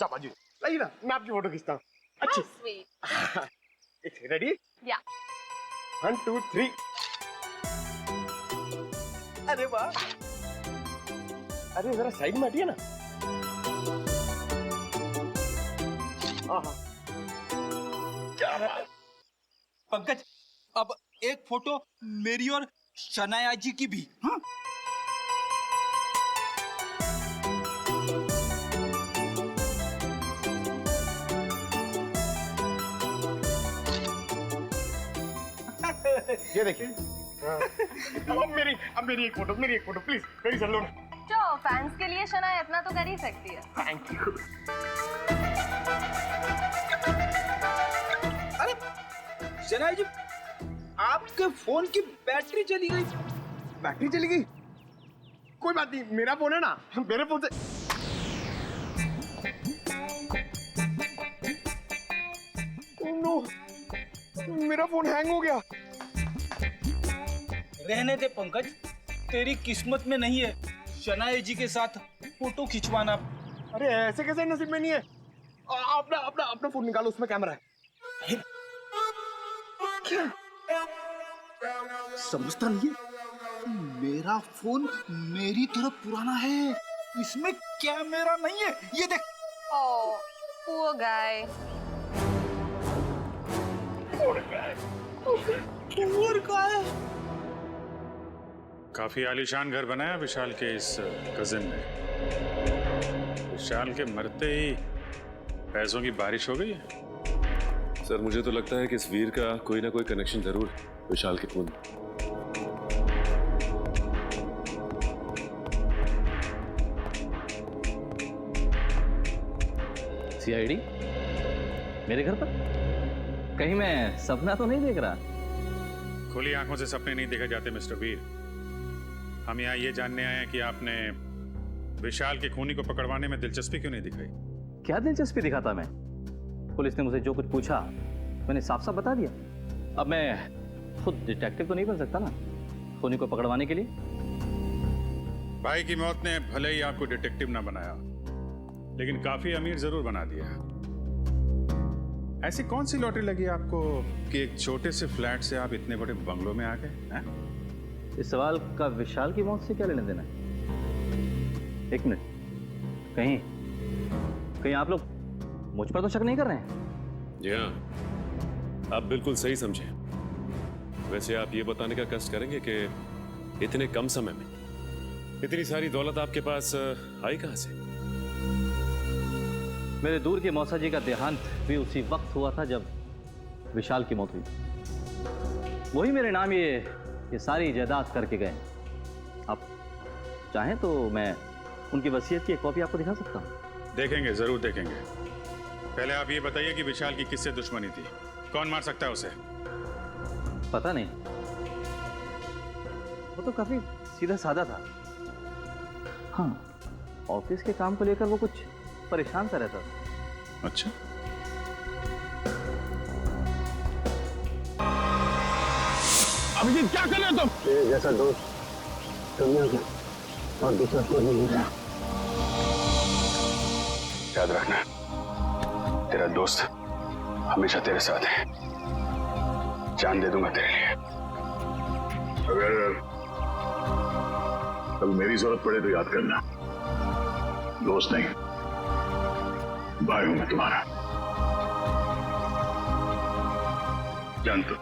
बाजू लाइए ना, मैं आपकी फोटो खींचता हूँ। अच्छी रेडी? या 1 2 3। अरे वाह, अरे जरा साइड में हटिए ना। हाँ क्या बात। पंकज, अब एक फोटो मेरी और शनाया जी की भी। हाँ? ये देखिए। अब मेरी एक फोटो प्लीज, मेरी चल लो ना। जो फैंस के लिए शनाया इतना तो कर ही सकती है। Thank you. अरे शनाया जी, आपके फोन की बैटरी चली गई। बैटरी चली गई? कोई बात नहीं, मेरा फोन है ना, मेरे फोन से। Oh no, मेरा फोन हैंग हो गया। रहने दे पंकज, तेरी किस्मत में नहीं है शनाया जी के साथ फोटो खिंचवाना। अरे ऐसे कैसे नसीब में नहीं है? अपना अपना अपना फोन निकालो, उसमें कैमरा है। क्या समझता नहीं है? मेरा फोन मेरी तरह पुराना है, इसमें कैमरा नहीं है। ये देख। ओह, poor guy। काफी आलीशान घर बनाया विशाल के इस कजिन ने। विशाल के मरते ही पैसों की बारिश हो गई है। सर मुझे तो लगता है कि इस वीर का कोई ना कोई कनेक्शन जरूर विशाल के खून। सीआईडी मेरे घर पर? कहीं मैं सपना तो नहीं देख रहा? खुली आंखों से सपने नहीं देखे जाते मिस्टर वीर। हम यहाँ ये जानने आए हैं कि आपने विशाल के खूनी को पकड़वाने में दिलचस्पी क्यों नहीं दिखाई? क्या दिलचस्पी दिखाता मैं? पुलिस ने मुझे जो कुछ पूछा मैंने साफ साफ बता दिया। अब मैं खुद डिटेक्टिव तो नहीं बन सकता ना खूनी को पकड़वाने के लिए। भाई की मौत ने भले ही आपको डिटेक्टिव ना बनाया, लेकिन काफी अमीर जरूर बना दिया। ऐसी कौन सी लॉटरी लगी आपको कि एक छोटे से फ्लैट से आप इतने बड़े बंगलों में आ गए? इस सवाल का विशाल की मौत से क्या लेना देना है? एक मिनट, कहीं आप लोग मुझ पर तो शक नहीं कर रहे हैं? जी हाँ, आप बिल्कुल सही समझे। वैसे आप ये बताने का कष्ट करेंगे कि इतने कम समय में इतनी सारी दौलत आपके पास आई कहां से? मेरे दूर के मौसा जी का देहांत भी उसी वक्त हुआ था जब विशाल की मौत हुई। वही मेरे नाम ये सारी जायदाद करके गए। आप चाहें तो मैं उनकी वसीयत की एक कॉपी आपको दिखा सकता हूँ। देखेंगे, जरूर देखेंगे। पहले आप ये बताइए कि विशाल की किससे दुश्मनी थी? कौन मार सकता है उसे? पता नहीं, वो तो काफी सीधा साधा था। हाँ, ऑफिस के काम को लेकर वो कुछ परेशान सा रहता था। अच्छा, अभिजीत क्या कर रहे हो तुम? तेरे जैसा दोस्त दुनिया में और दूसरा कोई नहीं मिला। याद रखना, तेरा दोस्त हमेशा तेरे साथ है। जान दे दूंगा तेरे लिए। अगर कभी मेरी जरूरत पड़े तो याद करना। दोस्त नहीं, भाई हूं मैं तुम्हारा। जान तो।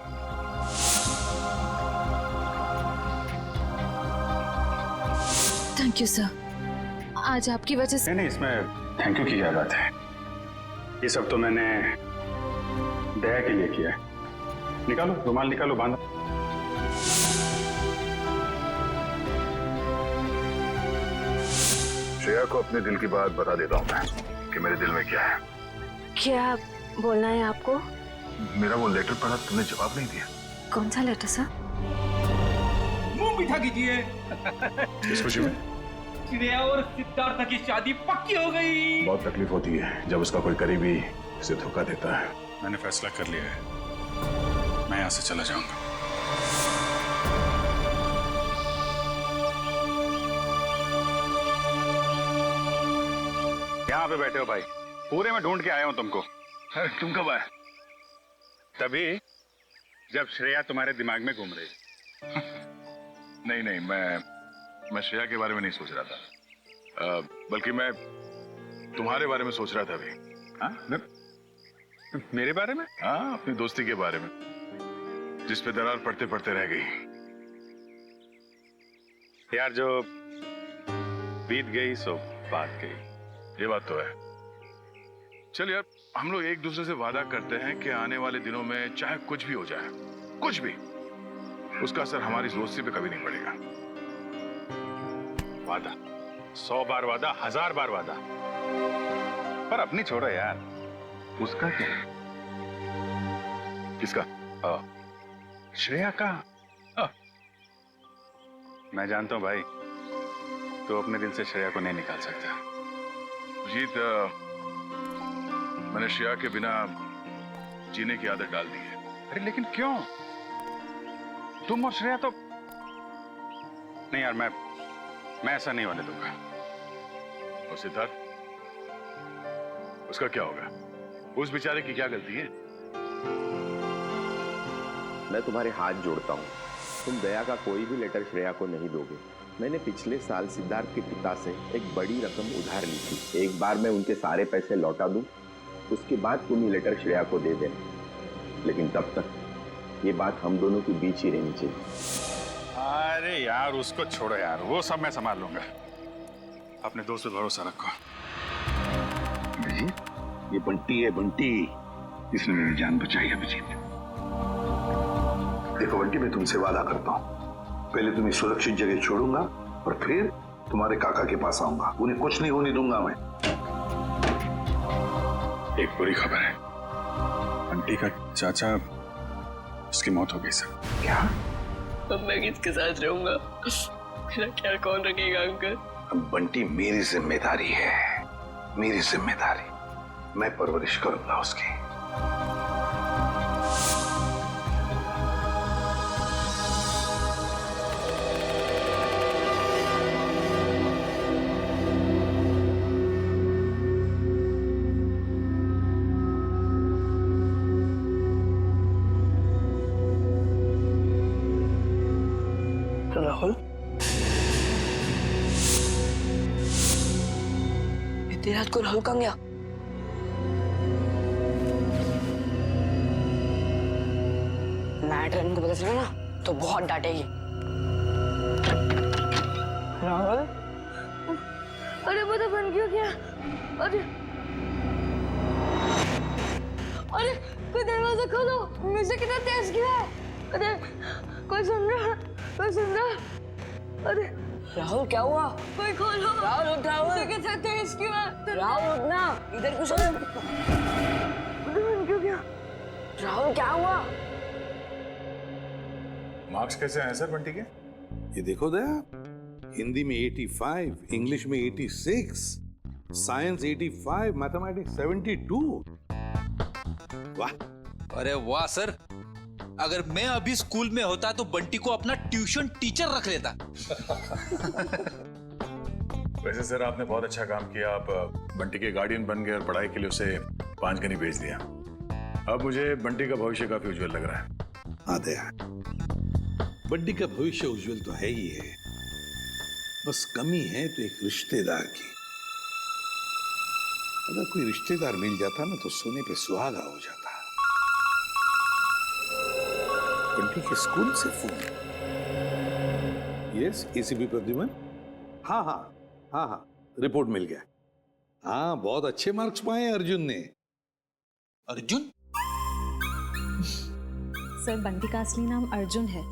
थैंक यू सर, आज आपकी वजह से। नहीं, इसमें थैंक यू की क्या बात है। ये सब तो मैंने दया के लिए किया है। निकालो रुमाल, निकालो, बांधो। श्रेया को अपने दिल की बात बता देता हूं मैं कि मेरे दिल में क्या है। क्या बोलना है आपको? मेरा वो लेटर पढ़ा, तुमने जवाब नहीं दिया। कौन सा लेटर सर? मुंह मीठा कीजिए। किस खुशी में? श्रेया और सिद्धार्थ की शादी पक्की हो गई। बहुत तकलीफ होती है जब उसका कोई करीबी उसे धोखा देता है। मैंने फैसला कर लिया है, मैं यहाँ से चला जाऊंगा। यहाँ पे बैठे हो भाई, पूरे में ढूंढ के आया हूं तुमको। अरे तुम कब आए? तभी जब श्रेया तुम्हारे दिमाग में घूम रही। नहीं नहीं, मैं श्रेया के बारे में नहीं सोच रहा था, बल्कि मैं तुम्हारे बारे में सोच रहा था अभी। हाँ? मेरे बारे में? हाँ, अपनी दोस्ती के बारे में, जिस पे दरार पड़ते पड़ते रह गई। यार, जो बीत गई सो बात गई। ये बात तो है। चल यार, हम लोग एक दूसरे से वादा करते हैं कि आने वाले दिनों में चाहे कुछ भी हो जाए, कुछ भी, उसका असर हमारी दोस्ती पे कभी नहीं पड़ेगा। वादा, 100 बार वादा, 1000 बार वादा। पर अपनी छोड़ो यार, उसका क्या? किसका? श्रेया का। मैं जानता हूं भाई, तो अपने दिल से श्रेया को नहीं निकाल सकता। जीत, मैंने श्रेया के बिना जीने की आदत डाल दी है। अरे लेकिन क्यों? तुम और श्रेया तो नहीं यार, मैं ऐसा नहीं होने दूंगा। और सिद्धार्थ, उसका क्या होगा? उस बेचारे की क्या गलती है? मैं तुम्हारे हाथ जोड़ता हूँ, तुम दया का कोई भी लेटर श्रेया को नहीं दोगे। मैंने पिछले साल सिद्धार्थ के पिता से एक बड़ी रकम उधार ली थी। एक बार मैं उनके सारे पैसे लौटा दूं, उसके बाद तुम ये लेटर श्रेया को दे देना। लेकिन तब तक ये बात हम दोनों के बीच ही रहनी चाहिए। अरे यार, उसको छोड़ो यार, वो सब मैं संभाल लूंगा। अपने दोस्त पे भरोसा रखो। ये बंटी है, बंटी। इसने मेरी जान बचाई है अभिजीत। देखो बंटी, मैं तुमसे वादा करता हूँ, पहले तुम्हें सुरक्षित जगह छोड़ूंगा और फिर तुम्हारे काका के पास आऊंगा। उन्हें कुछ नहीं होने दूंगा मैं। एक बुरी खबर है, बंटी का चाचा, उसकी मौत हो गई सर। क्या? अब मैं किसके साथ रहूंगा? मेरा ख्याल कौन रखेगा अंकल? अब बंटी मेरी जिम्मेदारी है, मेरी जिम्मेदारी। मैं परवरिश करूंगा उसकी। राहुल, इतनी रात को राहुल कहाँ गया? नाइट रन को पता चला ना तो बहुत डांटेगी। राहुल, अरे पता बन क्यों गया? अरे कोई दरवाजा खोलो, म्यूजिक कितना तेज किया है। अरे कोई सुन रहा? कोई सुन रहा? अरे राहुल क्या हुआ? कोई खोलो। राहुल उठ, राहुल। म्यूजिक कितना तेज क्यों है? राहुल उठना, इधर कुछ बन क्यों गया? राहुल क्या हुआ? मार्क्स कैसे आए सर बंटी के? ये देखो दया, हिंदी में 85, इंग्लिश में 86, साइंस 85, मैथमेटिक्स 72। वाह! अरे वाह सर, अगर मैं अभी स्कूल में होता तो बंटी को अपना ट्यूशन टीचर रख लेता। वैसे सर, आपने बहुत अच्छा काम किया। आप बंटी के गार्डियन बन गए और पढ़ाई के लिए उसे 5 गनी भेज दिया। अब मुझे बंटी का भविष्य काफी उज्जवल लग रहा है। हाँ दया, बंटी का भविष्य उज्जवल तो है ही है, बस कमी है तो एक रिश्तेदार की। अगर कोई रिश्तेदार मिल जाता ना तो सोने पे सुहागा हो जाता। बंटी के स्कूल से फोन। Yes, ACP Pradyuman. हाँ हाँ हाँ हाँ, रिपोर्ट मिल गया। हाँ, बहुत अच्छे मार्क्स पाए अर्जुन ने। अर्जुन? सर, बंटी का असली नाम अर्जुन है।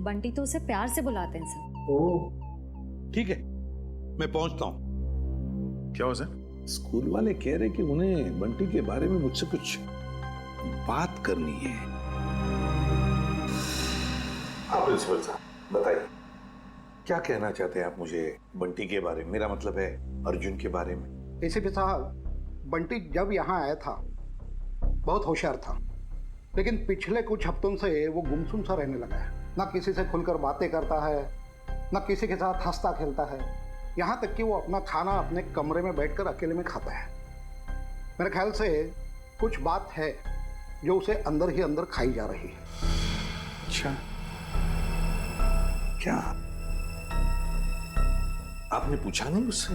बंटी तो उसे प्यार से बुलाते हैं सर। ओह, ठीक है, मैं पहुंचता हूं। क्या हो सर? स्कूल वाले कह रहे कि उन्हें बंटी के बारे में मुझसे कुछ बात करनी है। हाँ प्रिंसिपल साहब, बताइए क्या कहना चाहते हैं आप मुझे बंटी के बारे में? मेरा मतलब है अर्जुन के बारे में। एसीपी साहब, बंटी जब यहाँ आया था बहुत होशियार था, लेकिन पिछले कुछ हफ्तों से वो गुमसुम सा रहने लगा है। ना किसी से खुलकर बातें करता है, ना किसी के साथ हंसता खेलता है। यहाँ तक कि वो अपना खाना अपने कमरे में बैठकर अकेले में खाता है। मेरे ख्याल से कुछ बात है जो उसे अंदर ही अंदर खाई जा रही है। अच्छा, क्या आपने पूछा नहीं उससे?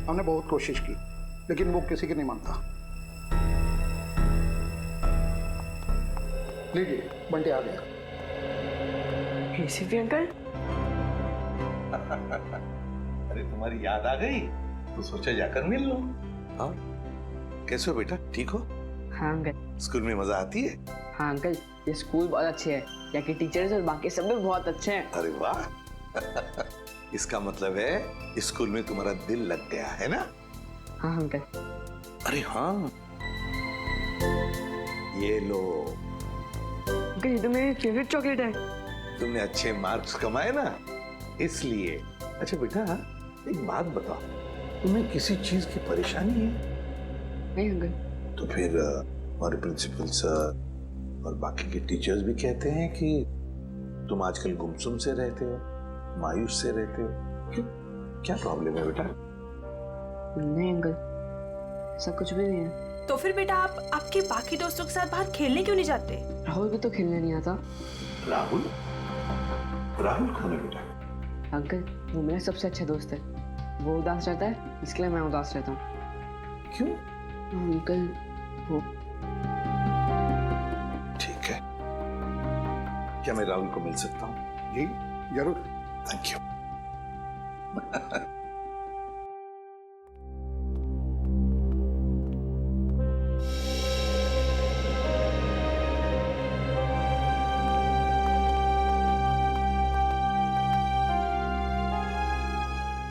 हमने बहुत कोशिश की लेकिन वो किसी की नहीं मानता। लीजिए, बंटी आ गया। एसीपी अंकल, अरे तुम्हारी याद आ गई तो सोचा जाकर मिल लो। हाँ, कैसे हो बेटा, ठीक हो? हाँ अंकल। स्कूल में मजा आती है? हाँ अंकल, ये स्कूल बहुत अच्छे है, यहाँ के टीचर्स और बाकी सब भी बहुत अच्छे हैं। अरे वाह इसका मतलब है स्कूल में तुम्हारा दिल लग गया है ना? हाँ अंकल। अरे हाँ, ये लो। अंकल, ये तो मेरी फेवरेट चॉकलेट है। तुमने अच्छे मार्क्स कमाए ना, इसलिए। अच्छा बेटा, एक बात बताओ, तुम्हें किसी चीज की परेशानी है? नहीं अंकल। तो फिर हमारे प्रिंसिपल सर और बाकी के टीचर्स भी कहते हैं कि तुम आजकल गुमसुम से रहते हो, मायूस से रहते हो। क्यों, क्या प्रॉब्लम है बेटा? नहीं अंकल, ऐसा कुछ भी नहीं है। तो फिर बेटा आप आपके बाकी दोस्तों के साथ बाहर खेलने क्यों नहीं जाते? राहुल भी तो खेलने नहीं आता। राहुल? राहुल कौन है बेटा? अंकल, वो मेरा सबसे अच्छा दोस्त है। वो उदास रहता है, इसलिए मैं उदास रहता हूँ। क्यों? अंकल, वो ठीक है, क्या मैं राहुल को मिल सकता हूँ? जी जरूर। Thank you.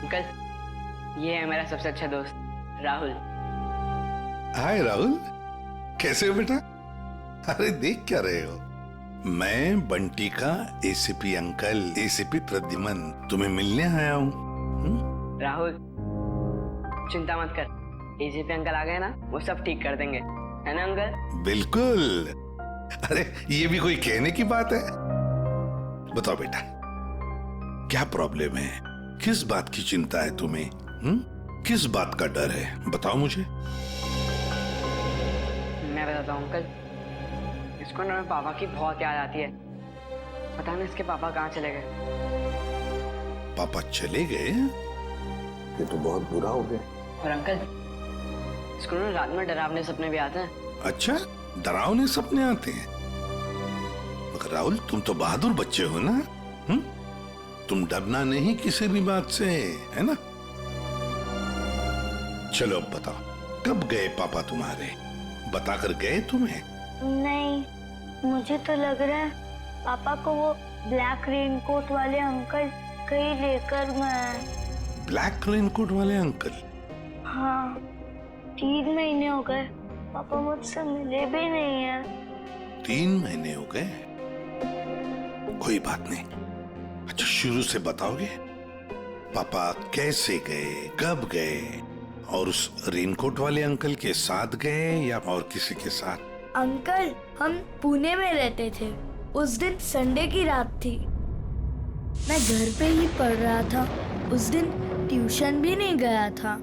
अंकल, ये है मेरा सबसे अच्छा दोस्त राहुल। हाय राहुल, कैसे हो बेटा? अरे देख क्या रहे हो? मैं बंटी का एसीपी अंकल, एसीपी प्रद्युमन तुम्हें मिलने आया हूँ। राहुल, चिंता मत कर, एसीपी अंकल आ गए ना, वो सब ठीक कर देंगे, है ना अंकल? बिल्कुल। अरे ये भी कोई कहने की बात है? बताओ बेटा, क्या प्रॉब्लम है? किस बात की चिंता है तुम्हें? किस बात का डर है? बताओ मुझे। मैं बताता हूँ अंकल, इसको ना मेरे पापा की बहुत याद आती है। पता नहीं इसके पापा कहाँ चले गए। पापा चले गए? ये तो बहुत बुरा हो गया। और अंकल, इसको ना रात में डरावने सपने भी आते हैं। अच्छा, डरावने सपने आते हैं? मगर राहुल, तुम तो बहादुर बच्चे हो ना? तुम डरना नहीं किसी भी बात से, है ना? चलो अब बताओ, कब गए पापा तुम्हारे? बताकर गए तुम्हें? नहीं, मुझे तो लग रहा है पापा को वो ब्लैक रेनकोट वाले अंकल कहीं लेकर मैं। ब्लैक रेनकोट वाले अंकल? हाँ, 3 महीने हो गए पापा मुझसे मिले भी नहीं है। 3 महीने हो गए? कोई बात नहीं। अच्छा, शुरू से बताओगे? पापा कैसे गए, कब गए, और उस रेनकोट वाले अंकल के साथ गए या और किसी के साथ? अंकल, हम पुणे में रहते थे। उस दिन संडे की रात थी, मैं घर पे ही पढ़ रहा था। उस दिन ट्यूशन भी नहीं गया था।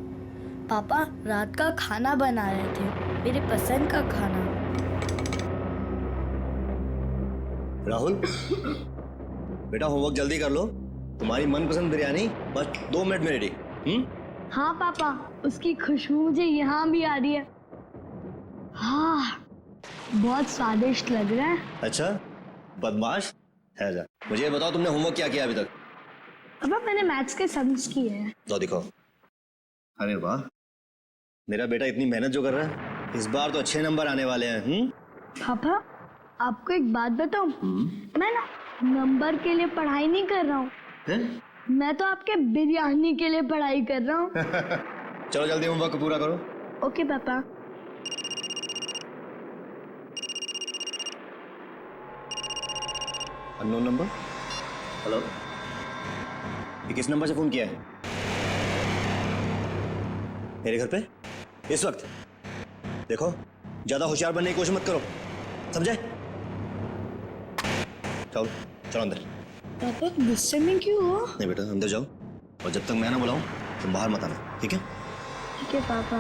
पापा रात का खाना बना रहे थे, मेरे पसंद का खाना। राहुल, बेटा होमवर्क जल्दी कर लो। तुम्हारी मनपसंद बिरयानी बस 2 मिनट में रेडी। हाँ पापा, उसकी खुशबू मुझे यहाँ भी आ रही है। हाँ, बहुत स्वादिष्ट लग रहा है। अच्छा, बदमाश है जा। मुझे ये बताओ, तुमने होमवर्क क्या किया अभी तक? पापा, मैंने मैथ्स के सम्स किए हैं। तो दिखाओ। अरे वाह, मेरा बेटा इतनी मेहनत जो कर रहा है, इस बार तो अच्छे नंबर आने वाले हैं। पापा, आपको एक बात बताऊं? मैं ना नंबर के लिए पढ़ाई नहीं कर रहा हूँ, मैं तो आपके बिरयानी के लिए पढ़ाई कर रहा हूँ। चलो जल्दी होमवर्क पूरा करो। ओके पापा। Unknown number. हेलो, ये किस नंबर से फोन किया है? मेरे घर पे इस वक्त? देखो, ज्यादा होशियार बनने की कोशिश मत करो, समझे? चलो चलो अंदर। पापा गुस्से में क्यों हो? नहीं बेटा, अंदर जाओ, और जब तक मैं ना बुलाऊं तुम बाहर मत आना, ठीक है? ठीक है पापा।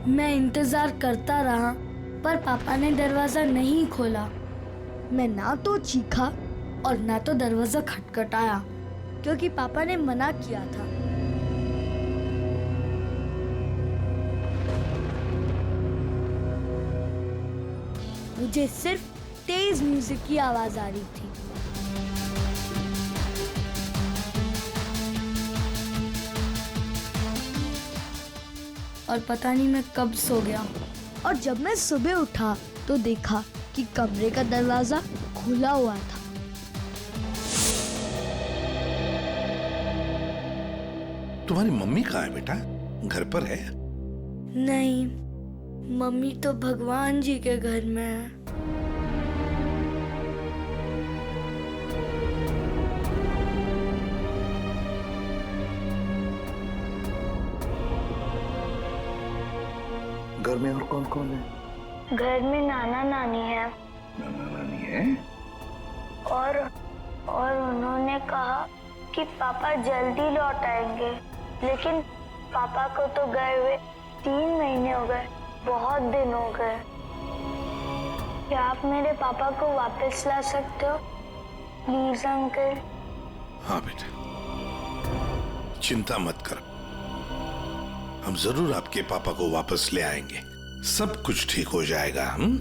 मैं इंतजार करता रहा पर पापा ने दरवाजा नहीं खोला। मैं ना तो चीखा और ना तो दरवाजा खटखटाया क्योंकि पापा ने मना किया था। मुझे सिर्फ तेज म्यूजिक की आवाज आ रही थी। और पता नहीं मैं कब सो गया और जब मैं सुबह उठा तो देखा कि कमरे का दरवाजा खुला हुआ था। तुम्हारी मम्मी कहाँ है बेटा? घर पर है? नहीं, मम्मी तो भगवान जी के घर में है। घर में और कौन कौन है? घर में नाना नानी है। नाना नानी है? और उन्होंने कहा कि पापा जल्दी लौट आएंगे, लेकिन पापा को तो गए हुए 3 महीने हो गए, बहुत दिन हो गए। क्या आप मेरे पापा को वापस ला सकते हो प्लीज अंकल? हाँ बेटा, चिंता मत कर, हम जरूर आपके पापा को वापस ले आएंगे। सब कुछ ठीक हो जाएगा। हम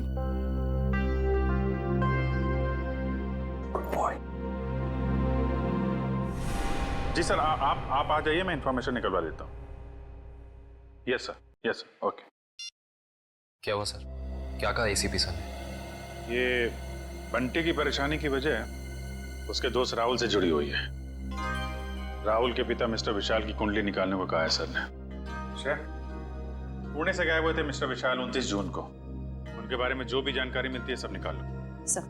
जी सर, आप आ जाइए, मैं इंफॉर्मेशन निकलवा देता हूँ। Yes sir, okay. क्या हुआ सर? क्या कहा एसीपी सर ने? ये बंटी की परेशानी की वजह उसके दोस्त राहुल से जुड़ी हुई है। राहुल के पिता मिस्टर विशाल की कुंडली निकालने को कहा है सर ने। पुणे से गए हुए थे मिस्टर विशाल 29 जून को। उनके बारे में जो भी जानकारी मिलती है सब निकाल लो। सर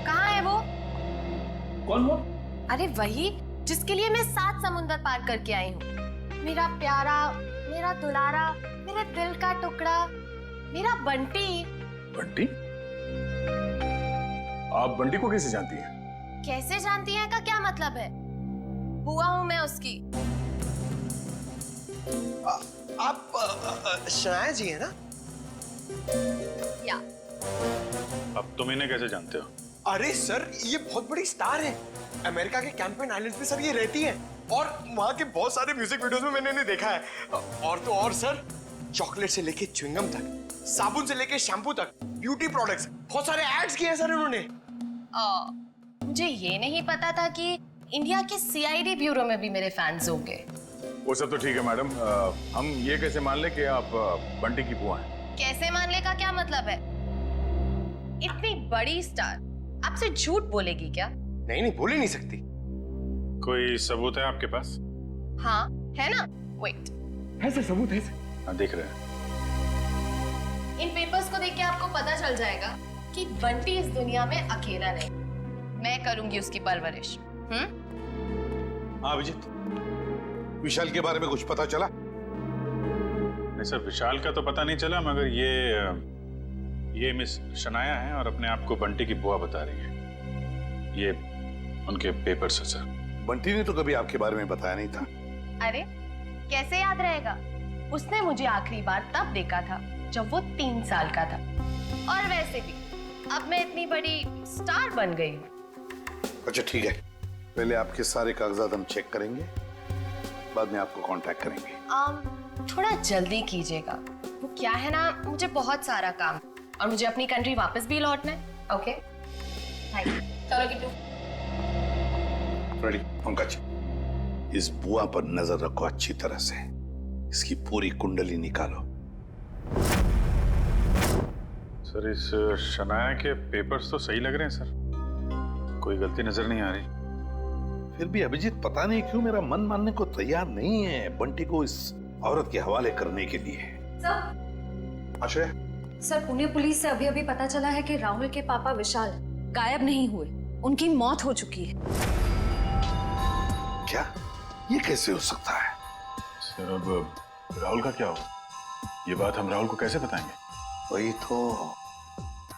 कहाँ है वो? कौन वो? अरे वही जिसके लिए मैं 7 समुंदर पार करके आई हूँ। मेरा प्यारा, मेरा दुलारा, मेरे दिल का टुकड़ा, मेरा बंटी। बंटी? आप बंटी को कैसे जानती हैं? कैसे जानती हैं का क्या मतलब है? बुआ हूँ मैं उसकी। आप शनाया जी है ना? या। अब तुम इन्हें कैसे जानते हो? अरे सर, ये बहुत बड़ी स्टार है। अमेरिका के कैंपेन आइलैंड पे सर ये रहती है और वहाँ के बहुत सारे म्यूजिक वीडियोस में मैंने इन्हें देखा है। और तो और सर, चॉकलेट से लेके च्युइंगम तक, साबुन से लेके शैम्पू तक, ब्यूटी प्रोडक्ट्स, बहुत सारे एड्स किए हैं सर इन्होंने। मुझे ये नहीं पता था कि इंडिया के सीआईडी ब्यूरो में भी मेरे फैंस होंगे। वो सब तो ठीक है मैडम, हम ये कैसे मान ले कि आप बंटी की बुआ हैं? कैसे मानने का क्या मतलब है? इतनी बड़ी स्टार आपसे झूठ बोलेगी क्या? नहीं, बोल ही नहीं सकती। कोई सबूत है आपके पास? हाँ है ना, वेट। है सर, सबूत है सर। हाँ, देख रहे हैं। इन पेपर्स को देख के आपको पता चल जाएगा कि बंटी इस दुनिया में अकेला नहीं, मैं करूंगी उसकी परवरिश। हाँ अभिजीत, विशाल के बारे में कुछ पता चला? नहीं सर, विशाल का तो पता नहीं चला, मगर ये मिस शनाया है और अपने आप को बंटी की बुआ बता रही है। ये उनके पेपर्स है सर। बंटी ने तो कभी आपके बारे में बताया नहीं था। अरे कैसे याद रहेगा? उसने मुझे आखिरी बार तब देखा था जब वो 3 साल का था। और वैसे भी अब मैं इतनी बड़ी स्टार बन गई हूँ। अच्छा ठीक है, पहले आपके सारे कागजात हम चेक करेंगे, बाद में आपको कांटेक्ट करेंगे। थोड़ा जल्दी कीजिएगा, वो क्या है ना, मुझे बहुत सारा काम और मुझे अपनी कंट्री वापस भी लौटना है। Okay bye. चलो किट्टू। रेडी पंकज, इस बुआ पर नजर रखो अच्छी तरह से, इसकी पूरी कुंडली निकालो। सर, इस शनाया के पेपर्स तो सही लग रहे हैं सर, कोई गलती नजर नहीं आ रही। फिर भी अभिजीत पता नहीं क्यों मेरा मन मानने को तैयार नहीं है बंटी को इस औरत के हवाले करने के लिए। सर, आश्रय, सर पुणे पुलिस से अभी अभी पता चला है कि राहुल के पापा विशाल गायब नहीं हुए, उनकी मौत हो चुकी है। क्या? ये कैसे हो सकता है? सर अब राहुल का क्या होगा? ये बात हम राहुल को कैसे बताएंगे? वही तो।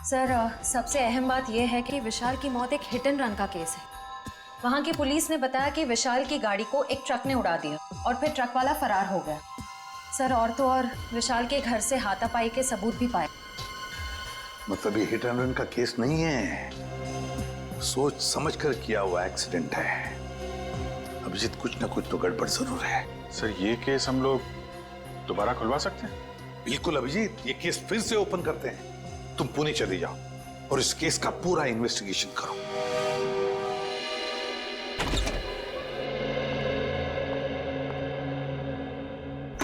सर सबसे अहम बात यह है कि विशाल की मौत एक हिट एंड रन का केस है वहां की पुलिस ने बताया कि विशाल की गाड़ी को एक ट्रक ने उड़ा दिया और फिर ट्रक वाला फरार हो गया। सर, और तो और विशाल के घर से हाथापाई के सबूत भी पाए। मतलब ये हिट एंड रन का केस नहीं है, सोच समझ कर किया हुआ एक्सीडेंट है। अभिजीत, कुछ ना कुछ तो गड़बड़ जरूर है। सर, ये केस हम लोग दोबारा खुलवा सकते हैं? बिल्कुल अभिजीत, ये केस फिर से ओपन करते हैं। तुम पुणे चली जाओ और इस केस का पूरा इन्वेस्टिगेशन करो।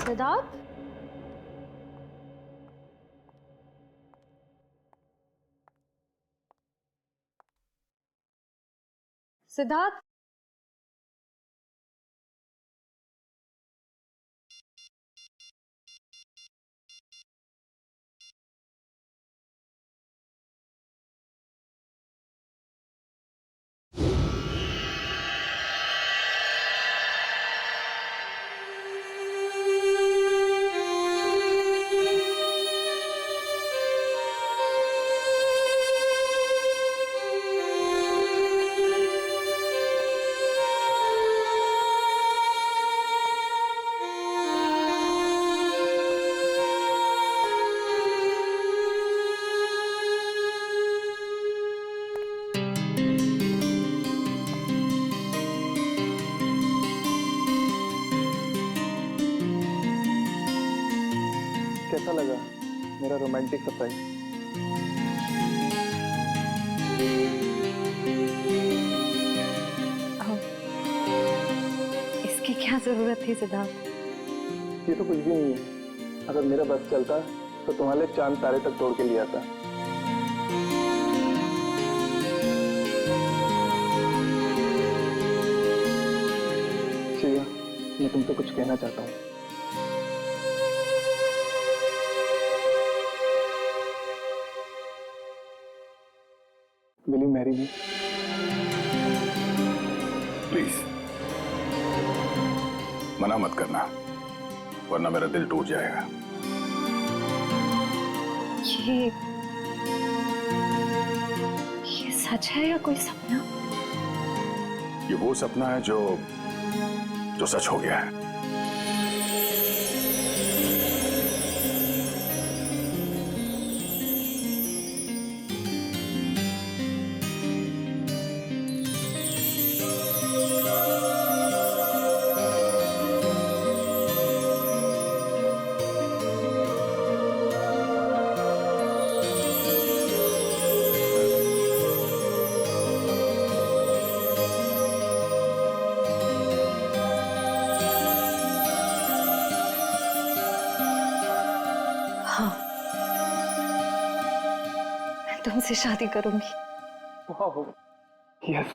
सिद्धार्थ, सिद्धार्थ, कैसा लगा मेरा रोमांटिक सरप्राइज? इसकी क्या जरूरत थी सिद्धार्थ? ये तो कुछ भी नहीं है। अगर मेरा बस चलता तो तुम्हारे चांद तारे तक तोड़ के ले आता। श्रेया, मैं तुमसे कुछ कहना चाहता हूँ। Will you marry me? Please मना मत करना, वरना मेरा दिल टूट जाएगा। ये सच है या कोई सपना? ये वो सपना है जो सच हो गया है। तुमसे शादी करूंगी। यस।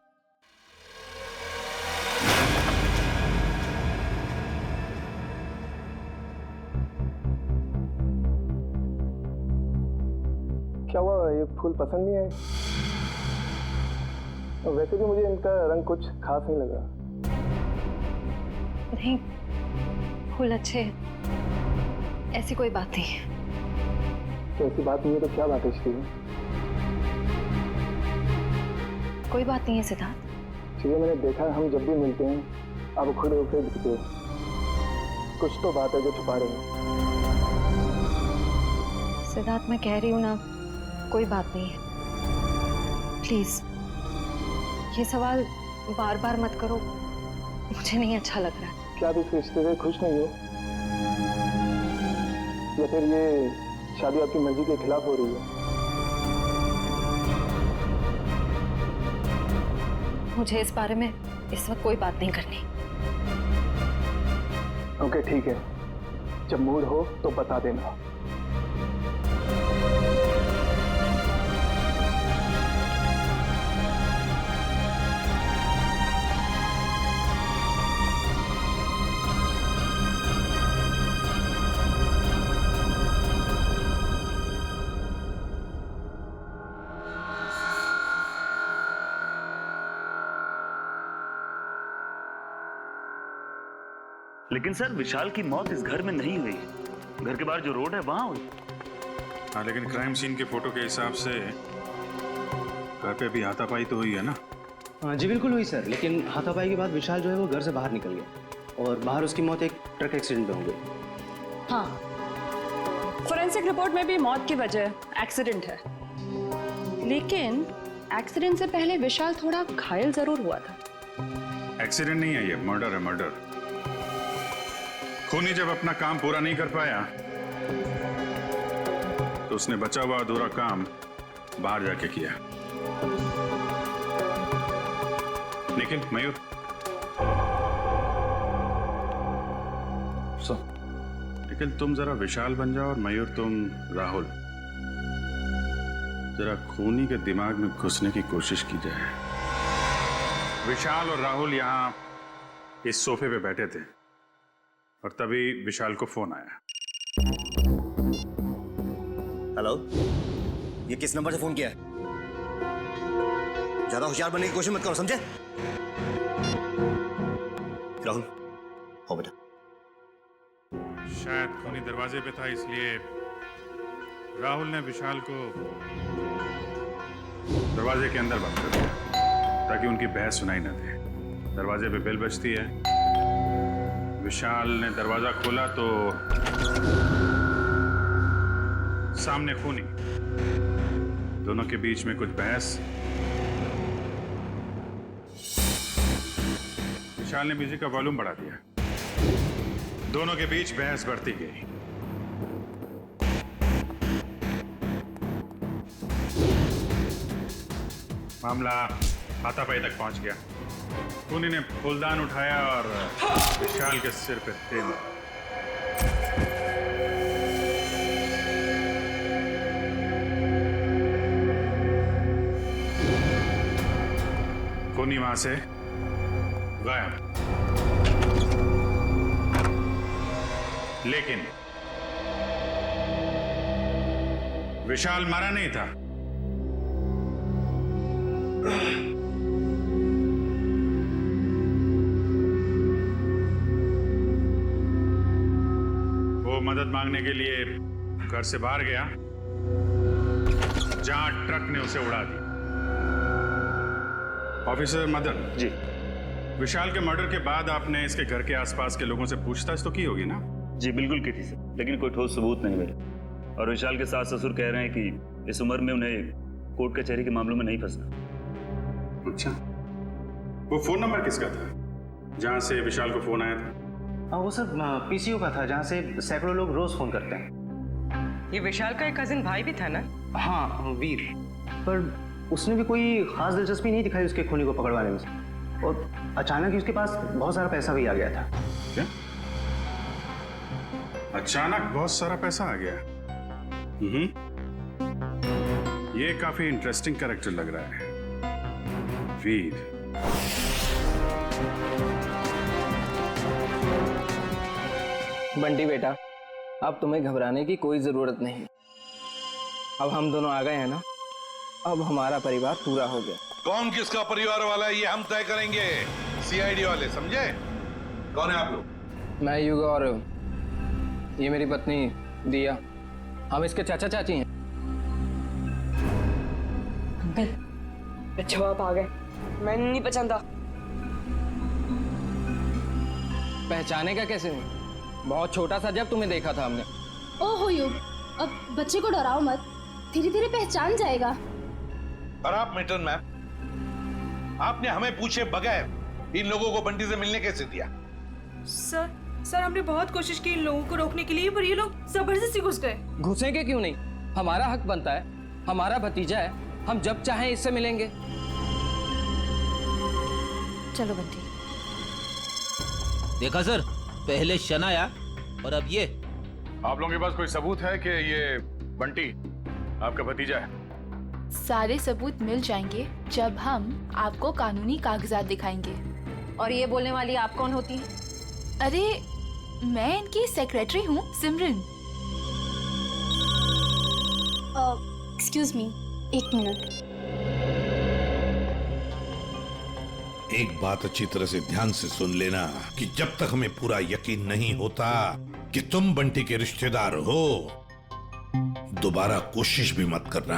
क्या हुआ, ये फूल पसंद नहीं आए? वैसे भी मुझे इनका रंग कुछ खास नहीं लगा। नहीं, फूल अच्छे हैं, ऐसी कोई बात नहीं है। तो ऐसी बात नहीं है तो क्या बात है श्री? कोई बात नहीं है सिद्धार्थ। श्री, मैंने देखा है हम जब भी मिलते हैं आप खड़े होकर दिखते हो। कुछ तो बात है जो छुपा रहे हैं। सिद्धार्थ, मैं कह रही हूँ ना, कोई बात नहीं है। प्लीज ये सवाल बार बार मत करो, मुझे नहीं अच्छा लग रहा है। क्या आप इस रिश्ते से खुश नहीं हो, या फिर ये शादी आपकी मर्जी के खिलाफ हो रही है? मुझे इस बारे में इस वक्त कोई बात नहीं करनी। ओके ठीक है, जब मूड हो तो बता देना। लेकिन सर, विशाल की मौत इस घर में नहीं हुई, घर के बाहर जो रोड है वहां हुई। हाँ, लेकिन क्राइम सीन के फोटो के हिसाब से घर पे भी हाथापाई तो हुई है ना। जी बिल्कुल हुई सर, लेकिन हाथापाई के बाद विशाल जो है वो घर से बाहर निकल गया और बाहर उसकी मौत एक ट्रक एक्सीडेंट में हो गई। हाँ, फोरेंसिक रिपोर्ट में भी मौत की वजह एक्सीडेंट है, लेकिन एक्सीडेंट से पहले विशाल थोड़ा घायल जरूर हुआ था। एक्सीडेंट नहीं है, ये मर्डर है, मर्डर। खूनी जब अपना काम पूरा नहीं कर पाया तो उसने बचा हुआ अधूरा काम बाहर जाके किया। लेकिन मयूर, लेकिन तुम जरा विशाल बन जाओ और मयूर तुम राहुल। जरा खूनी के दिमाग में घुसने की कोशिश की जाए। विशाल और राहुल यहां इस सोफे पे बैठे थे और तभी विशाल को फोन आया। हेलो, ये किस नंबर से फोन किया है? ज्यादा होशियार बनने की कोशिश मत करो, समझे? राहुल, हो बेटा। शायद खूनी दरवाजे पे था, इसलिए राहुल ने विशाल को दरवाजे के अंदर बंद कर दिया ताकि उनकी बहस सुनाई न दे। दरवाजे पे बेल बजती है। विशाल ने दरवाजा खोला तो सामने खूनी, दोनों के बीच में कुछ बहस। विशाल ने म्यूजिक का वॉल्यूम बढ़ा दिया। दोनों के बीच बहस बढ़ती गई। मामला हाथापाई तक पहुंच गया। खूनी ने फूलदान उठाया और विशाल के सिर पे तेल मारा। खूनी वहां से गायब। लेकिन विशाल मारा नहीं था। वो मदद मांगने के लिए घर से बाहर गया जहां ट्रक ने उसे उड़ा दी। ऑफिसर मदन जी, विशाल के मर्डर के बाद आपने इसके घर के आसपास के लोगों से पूछताछ तो की होगी ना? जी बिल्कुल की थी सर, लेकिन कोई ठोस सबूत नहीं मिले। और विशाल के सास ससुर कह रहे हैं कि इस उम्र में उन्हें कोर्ट कचहरी के मामलों में नहीं फंसना। अच्छा, वो फोन नंबर किसका था जहां से विशाल को फोन आया था? वो सर पीसीओ का था, जहां से सैकड़ों लोग रोज फोन करते हैं। ये विशाल का एक कजिन भाई भी था ना? हाँ, वीर। पर उसने भी कोई खास दिलचस्पी नहीं दिखाई उसके खूनी को पकड़वाने में, और अचानक ही उसके पास बहुत सारा पैसा भी आ गया था। क्या? अचानक बहुत सारा पैसा आ गया? ये काफी इंटरेस्टिंग कैरेक्टर लग रहा है, वीर। बंटी बेटा, अब तुम्हें घबराने की कोई जरूरत नहीं। अब हम दोनों आ गए हैं ना, अब हमारा परिवार पूरा हो गया। कौन किसका परिवार वाला है ये हम तय करेंगे, सीआईडी वाले, समझे? कौन है आप लोग? मैं युगा और ये मेरी पत्नी दिया, हम इसके चाचा चाची हैं। अंकल, अच्छा आप आ गए, मैं नहीं पहचानता। पहचाने का कैसे हूँ? बहुत छोटा सा जब तुम्हें देखा था हमने। ओहो युग, अब बच्चे को डराओ मत, धीरे धीरे पहचान जाएगा। और आप मिल्टन मैम, आपने हमें पूछे बगैर इन लोगों को बंटी से मिलने कैसे दिया? सर हमने बहुत कोशिश की इन लोगों को रोकने के लिए, पर ये लोग जबरदस्ती घुस गए। घुसेंगे क्यों नहीं? हमारा हक बनता है, हमारा भतीजा है, हम जब चाहें इससे मिलेंगे। चलो बंटी। देखा सर, पहले शनाया और अब ये। आप लोगों के पास कोई सबूत है कि ये बंटी आपका भतीजा है? सारे सबूत मिल जाएंगे जब हम आपको कानूनी कागजात दिखाएंगे। और ये बोलने वाली आप कौन होती हैं? अरे मैं इनकी सेक्रेटरी हूँ, सिमरन। एक्सक्यूज मी, एक मिनट। एक बात अच्छी तरह से ध्यान से सुन लेना कि जब तक हमें पूरा यकीन नहीं होता कि तुम बंटी के रिश्तेदार हो, दोबारा कोशिश भी मत करना।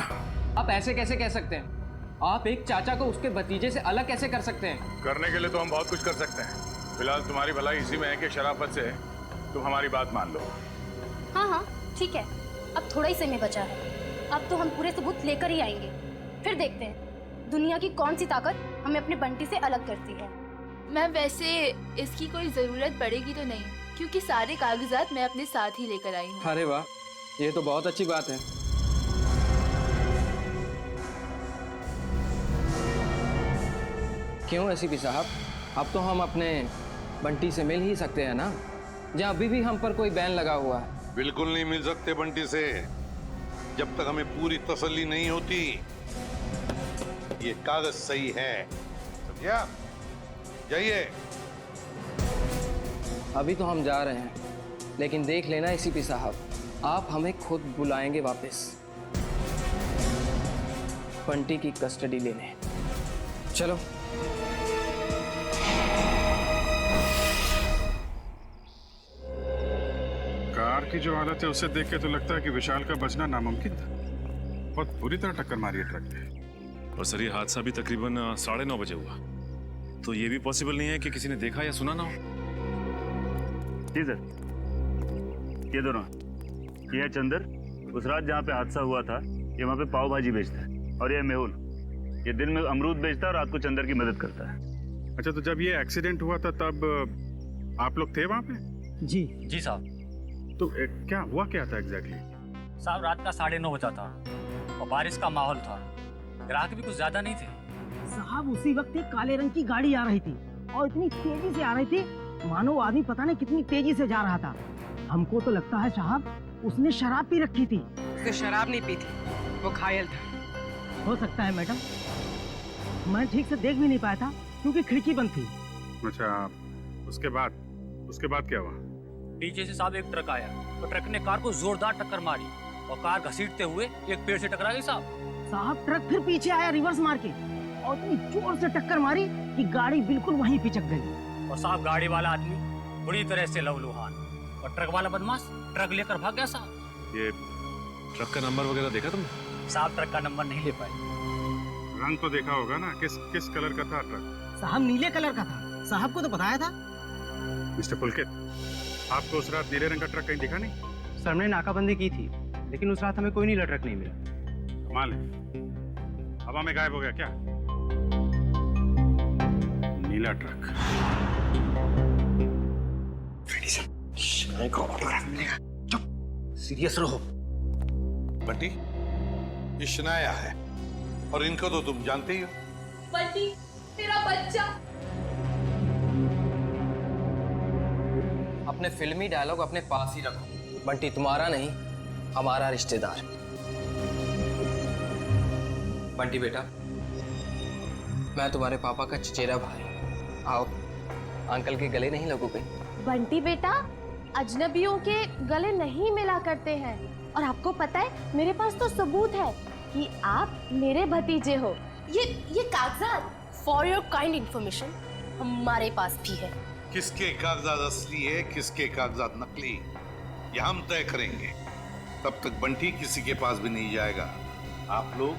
आप ऐसे कैसे कह सकते हैं? आप एक चाचा को उसके भतीजे से अलग कैसे कर सकते हैं? करने के लिए तो हम बहुत कुछ कर सकते हैं। फिलहाल तुम्हारी भलाई इसी में है कि शराफत से तुम हमारी बात मान लो। हाँ हाँ ठीक है, अब थोड़ा ही समय बचा है। अब तो हम पूरे सबूत लेकर ही आएंगे, फिर देखते हैं दुनिया की कौन सी ताकत हमें अपने बंटी से अलग करती है। मैम वैसे इसकी कोई जरूरत पड़ेगी तो नहीं, क्योंकि सारे कागजात मैं अपने साथ ही लेकर आई हूँ। अरे वाह, ये तो बहुत अच्छी बात है। क्यों एसीपी साहब, अब तो हम अपने बंटी से मिल ही सकते हैं ना, जहाँ अभी भी हम पर कोई बैन लगा हुआ है। बिल्कुल नहीं मिल सकते बंटी से, जब तक हमें पूरी तसल्ली नहीं होती ये कागज सही है। समझा? जाइए। अभी तो हम जा रहे हैं, लेकिन देख लेना एसीपी साहब, आप हमें खुद बुलाएंगे वापस बंटी की कस्टडी लेने। चलो। कार की जो हालत है उसे देख के तो लगता है कि विशाल का बचना नामुमकिन था। बहुत बुरी तरह टक्कर मारी है ट्रक ने। और सर ये हादसा भी तकरीबन 9:30 बजे हुआ, तो ये भी पॉसिबल नहीं है कि किसी ने देखा या सुना ना हो। जी सर, ये दोनों, ये है चंदर, उस रात जहाँ पे हादसा हुआ था ये वहाँ पे पाव भाजी बेचता है, और ये मेहुल, ये दिन में अमरूद बेचता है और रात को चंदर की मदद करता है। अच्छा, तो जब ये एक्सीडेंट हुआ था तब आप लोग थे वहाँ पे? जी साहब। तो क्या हुआ, क्या था एग्जैक्टली? साहब रात का 9:30 बजा था और बारिश का माहौल था, ग्राहक भी कुछ ज्यादा नहीं थे। साहब उसी वक्त एक काले रंग की गाड़ी आ रही थी और इतनी तेजी से आ रही थी मानो आदमी पता नहीं कितनी तेजी से जा रहा था। हमको तो लगता है साहब उसने शराब पी रखी थी। उसने शराब नहीं पी थी, वो घायल था। हो सकता है मैडम, मैं ठीक से देख भी नहीं पाया था क्योंकि खिड़की बंद थी। अच्छा, उसके बाद क्या हुआ? पीछे से साहब एक ट्रक आया तो ट्रक ने कार को जोरदार टक्कर मारी और कार घसीटते हुए एक पेड़ से टकरा गई साहब ट्रक फिर पीछे आया रिवर्स मार के और इतनी जोर से टक्कर मारी कि गाड़ी बिल्कुल वहीं पिचक गई। और साहब गाड़ी वाला आदमी बुरी तरह से लहूलुहान और ट्रक वाला बदमाश ट्रक लेकर भाग गया साहब। ये ट्रक का नंबर वगैरह देखा तुमने? साहब ट्रक का नंबर नहीं ले पाए। रंग तो देखा होगा ना, किस कलर का था ट्रक? साहब नीले कलर का था, साहब को तो बताया था। मिस्टर पुलकित, आपको उस रात नीले रंग का ट्रक कहीं दिखा नहीं? सर हमने नाकाबंदी की थी, लेकिन उस रात हमें कोई नीला ट्रक नहीं मिला। कमाल है, हवा में गायब हो गया क्या नीला ट्रक? सीरियस रहो बंटी, ये शनाया है और इनको तो तुम जानते ही हो। बंटी तेरा बच्चा। अपने फिल्मी डायलॉग अपने पास ही रखो। बंटी तुम्हारा नहीं, हमारा रिश्तेदार। बंटी बेटा, मैं तुम्हारे पापा का चचेरा भाई। आओ, अंकल के गले नहीं लगोगे? बंटी बेटा, अजनबियों के गले नहीं मिला करते हैं, और आपको पता है मेरे पास तो सबूत है कि आप मेरे भतीजे हो। ये कागजात फॉर योर काइंड इंफॉर्मेशन हमारे पास भी है। किसके कागजात असली है, किसके कागजात नकली, ये हम तय करेंगे। तब तक बंटी किसी के पास भी नहीं जाएगा। आप लोग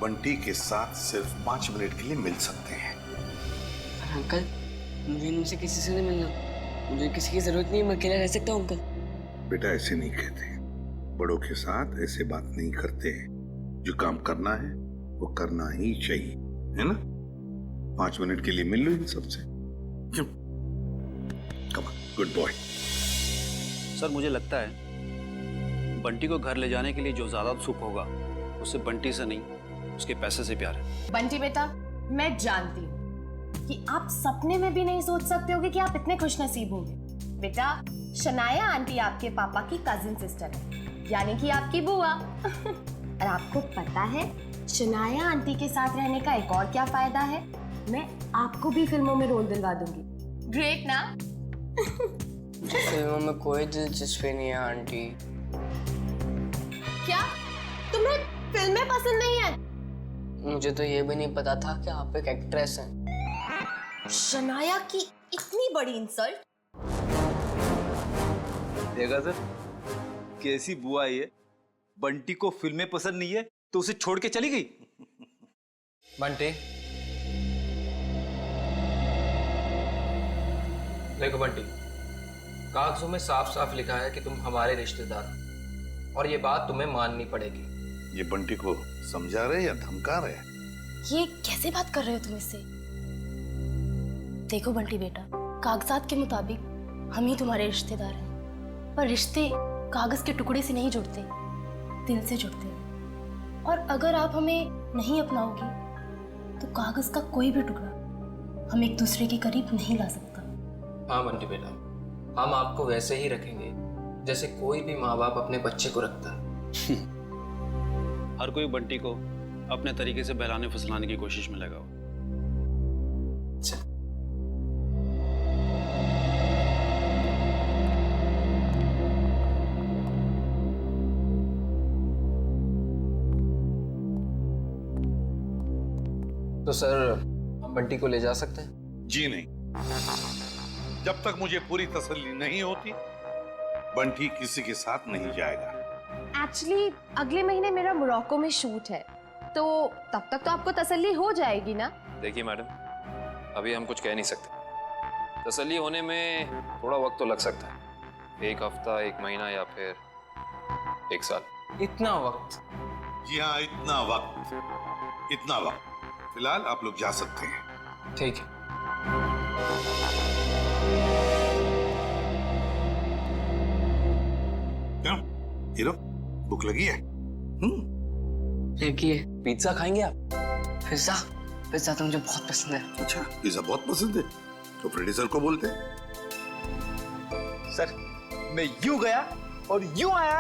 बंटी के साथ सिर्फ 5 मिनट के लिए मिल सकते हैं। अंकल, मुझे इनसे किसी से नहीं मिलना, मुझे किसी की जरूरत नहीं है, मैं अकेला रह सकता हूँ अंकल। बेटा ऐसे नहीं कहते, बड़ों के साथ ऐसे बात नहीं करते। जो काम करना है वो करना ही चाहिए, है ना? 5 मिनट के लिए मिल लो इन सबसे। क्यों? Come on, good boy. Sir मुझे लगता है बंटी को घर ले जाने के लिए जो ज्यादा उत्सुक होगा उसे बंटी से नहीं, उसके पैसे से प्यार है। बंटी बेटा, मैं जानती हूँ कि आप सपने में भी नहीं सोच सकते होगे कि आप इतने खुशनसीब होंगे। बेटा, शनाया आंटी आपके पापा की कजिन सिस्टर है, यानी कि आपकी बुआ। और आपको पता है शनाया आंटी के साथ रहने का एक और क्या फायदा है? मैं आपको भी फिल्मों में रोल दिलवा दूंगी। ग्रेट ना? मुझे फिल्मों में कोई दिलचस्पी नहीं है आंटी। क्या तुम्हें फिल्में पसंद नहीं है? मुझे तो ये भी नहीं पता था कि आप एक एक्ट्रेस हैं। शनाया की इतनी बड़ी इंसल्ट। देखा सर, कैसी बुआ है ये? बंटी को फिल्में पसंद नहीं है तो उसे छोड़ के चली गई। बंटी, देखो बंटी, कागजों में साफ साफ लिखा है कि तुम हमारे रिश्तेदार हो और ये बात तुम्हें माननी पड़ेगी। ये बंटी को समझा रहे या धमका रहे? ये कैसे बात कर रहे हो तुम इससे? देखो बंटी बेटा, कागजात के मुताबिक हम ही तुम्हारे रिश्तेदार हैं, पर रिश्ते कागज के टुकड़े से नहीं जुड़ते, दिल से जुड़ते हैं। और अगर आप हमें नहीं अपनाओगी तो कागज का कोई भी टुकड़ा हम एक दूसरे के करीब नहीं ला सकता। हाँ बंटी बेटा, हम आपको वैसे ही रखेंगे जैसे कोई भी माँ बाप अपने बच्चे को रखता है। हर कोई बंटी को अपने तरीके से बहलाने फुसलाने की कोशिश में लगा हो। तो सर, हम बंटी को ले जा सकते हैं? जी नहीं, जब तक मुझे पूरी तसल्ली नहीं होती बंटी किसी के साथ नहीं जाएगा। एक्चुअली अगले महीने मेरा मोरक्को में शूट है, तो तब तक तो आपको तसल्ली हो जाएगी ना? देखिए मैडम, अभी हम कुछ कह नहीं सकते। तसल्ली होने में थोड़ा वक्त तो लग सकता है, 1 हफ्ता, 1 महीना या फिर 1 साल। इतना वक्त? जी हाँ, इतना वक्त। फिलहाल आप लोग जा सकते हैं। ठीक है। क्यों हीरो, भूख लगी है? लगी है। पिज्जा खाएंगे आप? पिज्जा तो मुझे बहुत पसंद है। अच्छा, पिज्जा बहुत पसंद है तो प्रोड्यूसर को बोलते। सर, मैं यूं गया और यूं आया।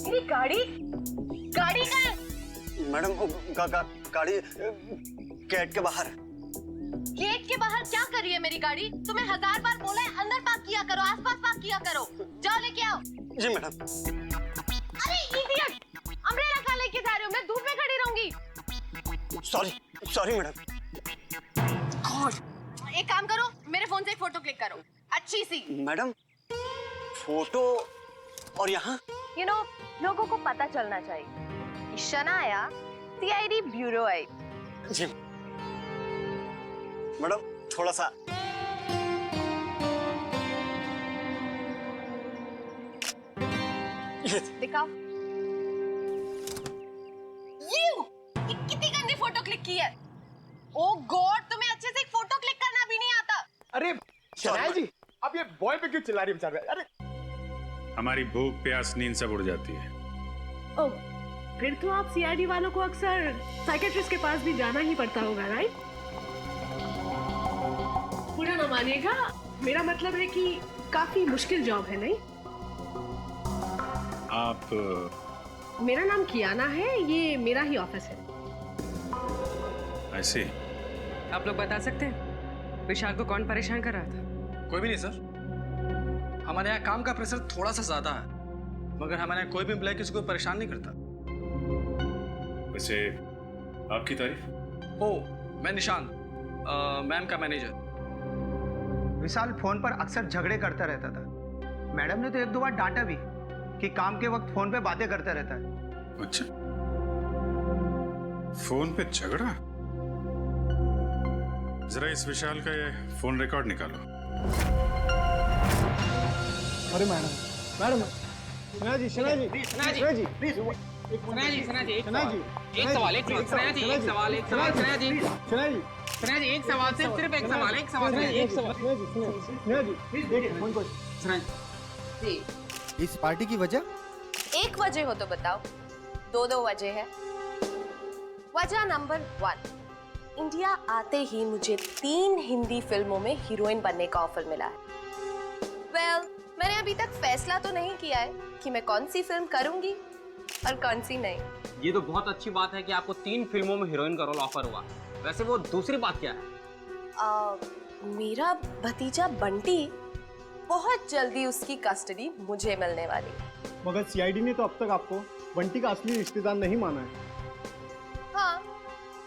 मेरी गाड़ी कहाँ है? मैडम, गाड़ी गेट के बाहर। गेट के बाहर क्या कर रही है मेरी गाड़ी? तुम्हें 1000 बार बोला है अंदर पार्क किया करो, आसपास पार्क किया करो। जाओ लेके आओ। जी मैडम। अरे इडियट, अम्ब्रेला कहाँ लेके जा रहे हो? मैं धूप में खड़ी रहूंगी। Sorry madam. गॉड, एक काम करो, मेरे फोन से एक फोटो क्लिक करो, अच्छी सी। मैडम, फोटो और यहाँ? यू नो, लोगों को पता चलना चाहिए कि शनाया सीआईडी ब्यूरो आई। जी मैडम, थोड़ा सा। दिखाओ। ये कितनी गंदी फोटो क्लिक की है। ओ गॉड, तुम्हें अच्छे से एक फोटो क्लिक करना भी नहीं आता। अरे शनाया जी, आप ये बॉय पे क्यों चिल्ला रही है बेचारे? अरे हमारी भूख, प्यास, नींद सब उड़ जाती है। ओह, फिर तो आप सीआईडी वालों को अक्सर साइकेट्रिस्ट के पास भी जाना ही पड़ता होगा, राइट? पूरा ना मानिएगा, मेरा मतलब है कि काफी मुश्किल जॉब है, नहीं? आप? मेरा नाम कियाना है, ये मेरा ही ऑफिस है। ऐसे? आप लोग बता सकते हैं विशाल को कौन परेशान कर रहा था? कोई भी नहीं सर। हमारे यहाँ काम का प्रेशर थोड़ा सा ज्यादा है, मगर हमारे यहाँ कोई भी एम्प्लॉय किसी को परेशान नहीं करता। वैसे आपकी तारीफ? ओ, मैं निशान, मैम का मैनेजर। विशाल फोन पर अक्सर झगड़े करता रहता था। मैडम ने तो 1-2 बार डांटा भी कि काम के वक्त फोन पे बातें करता रहता है। अच्छा, फोन पे झगड़ा? जरा इस विशाल का ये फोन रिकॉर्ड निकालो। अरे मैडम, शनाया जी, प्लीज। एक सवाल सिर्फ एक सवाल। इस पार्टी की वजह? एक वजह हो तो बताओ। 2 वजह है। वजह नंबर 1, इंडिया आते ही मुझे 3 हिंदी फिल्मों में हीरोइन बनने का ऑफर मिला है। मैंने अभी तक फैसला तो नहीं किया है कि मैं कौन सी फिल्म करूंगी और कौन सी नहीं। ये तो बहुत अच्छी बात है कि आपको 3 फिल्मों में हीरोइन का रोल ऑफर हुआ। वैसे वो दूसरी बात क्या है? मेरा भतीजा बंटी, बहुत जल्दी उसकी कस्टडी मुझे मिलने वाली। मगर सीआईडी ने तो अब तक आपको बंटी का असली रिश्तेदार नहीं माना है। हाँ,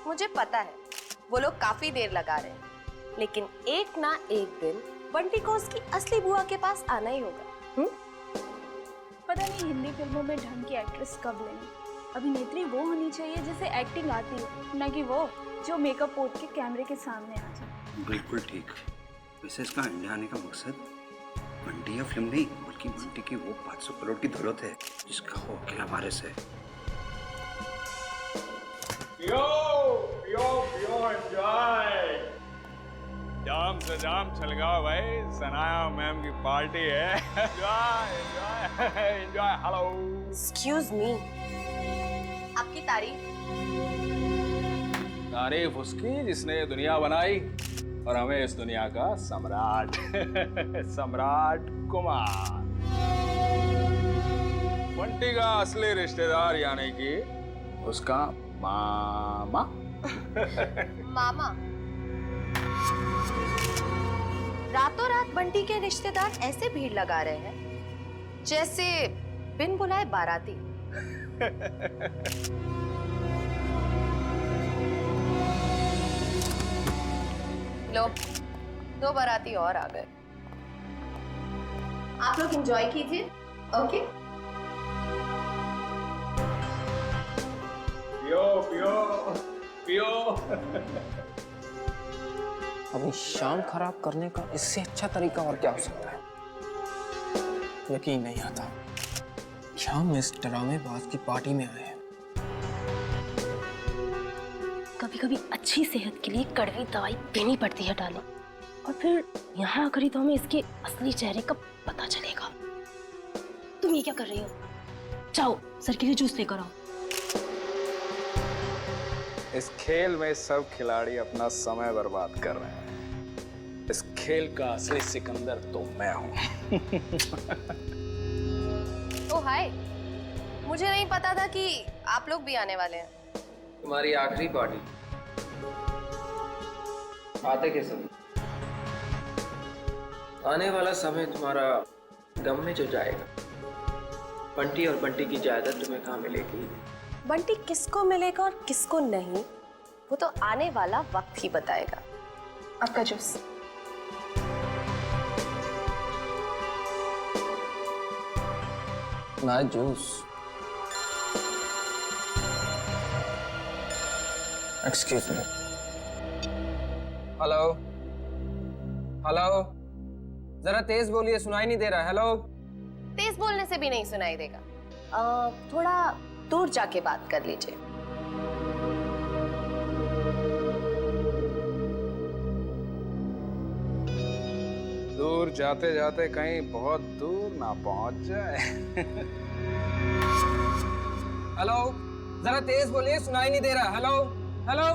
मुझे पता है वो लोग काफी देर लगा रहे हैं, लेकिन एक ना एक दिन बंटी को उसकी असली बुआ के पास आना ही होगा। पता नहीं हिंदी फिल्मों में ढंग की एक्ट्रेस कब लेंगे। अभिनेत्री वो होनी चाहिए जिसे एक्टिंग आती हो, न कि वो जो मेकअप पोत के कैमरे के सामने आ जाए। बिल्कुल ठीक। वैसे इसका इंडिया आने का मकसद बंटी या फिल्म नहीं, बल्कि बंटी की वो 500 करोड़ की दौलत है जिसका वो अकेला वारिस है। पियो पियो पियो, एंजॉय। जाम से जाम छलगाओ भाई, सनाया मैम की पार्टी है। Enjoy enjoy enjoy. Hello, excuse me, आपकी तारीफ उसकी जिसने ये दुनिया बनाई और हमें इस दुनिया का सम्राट सम्राट कुमार। बंटी का असली रिश्तेदार यानी कि उसका मामा। मामा? रातों रात बंटी के रिश्तेदार ऐसे भीड़ लगा रहे हैं जैसे बिन बुलाए बाराती। लो, 2 बाराती और आ गए। आप लोग एंजॉय कीजिए, ओके? पियो पियो पियो। अपनी शाम खराब करने का इससे अच्छा तरीका और क्या हो सकता है? यकीन नहीं आता शाम इस ड्रामेबाज की पार्टी में आए हैं। कभी कभी अच्छी सेहत के लिए कड़वी दवाई पीनी पड़ती है डालो, और फिर यहाँ आकर ही तो हमें इसके असली चेहरे का पता चलेगा। तुम ये क्या कर रही हो? जाओ सर के लिए जूस लेकर आओ। इस खेल में सब खिलाड़ी अपना समय बर्बाद कर रहे हैं। इस खेल का असली सिकंदर तो मैं हूं। ओ हाय, मुझे नहीं पता था कि आप लोग भी आने वाले हैं। तुम्हारी आखिरी पार्टी आते के समय, आने वाला समय तुम्हारा गम में जो जाएगा। बंटी और बंटी की जायदाद तुम्हें कहाँ मिलेगी? बंटी किसको मिलेगा और किसको नहीं, वो तो आने वाला वक्त ही बताएगा। आपका जूस। ना juice. Excuse me. Hello hello, जरा तेज बोलिए, सुनाई नहीं दे रहा। हेलो। तेज बोलने से भी नहीं सुनाई देगा, थोड़ा दूर जाके बात कर लीजिए। दूर जाते जाते कहीं बहुत दूर ना पहुंच जाए। हेलो, जरा तेज बोलिए, सुनाई नहीं दे रहा। Hello hello.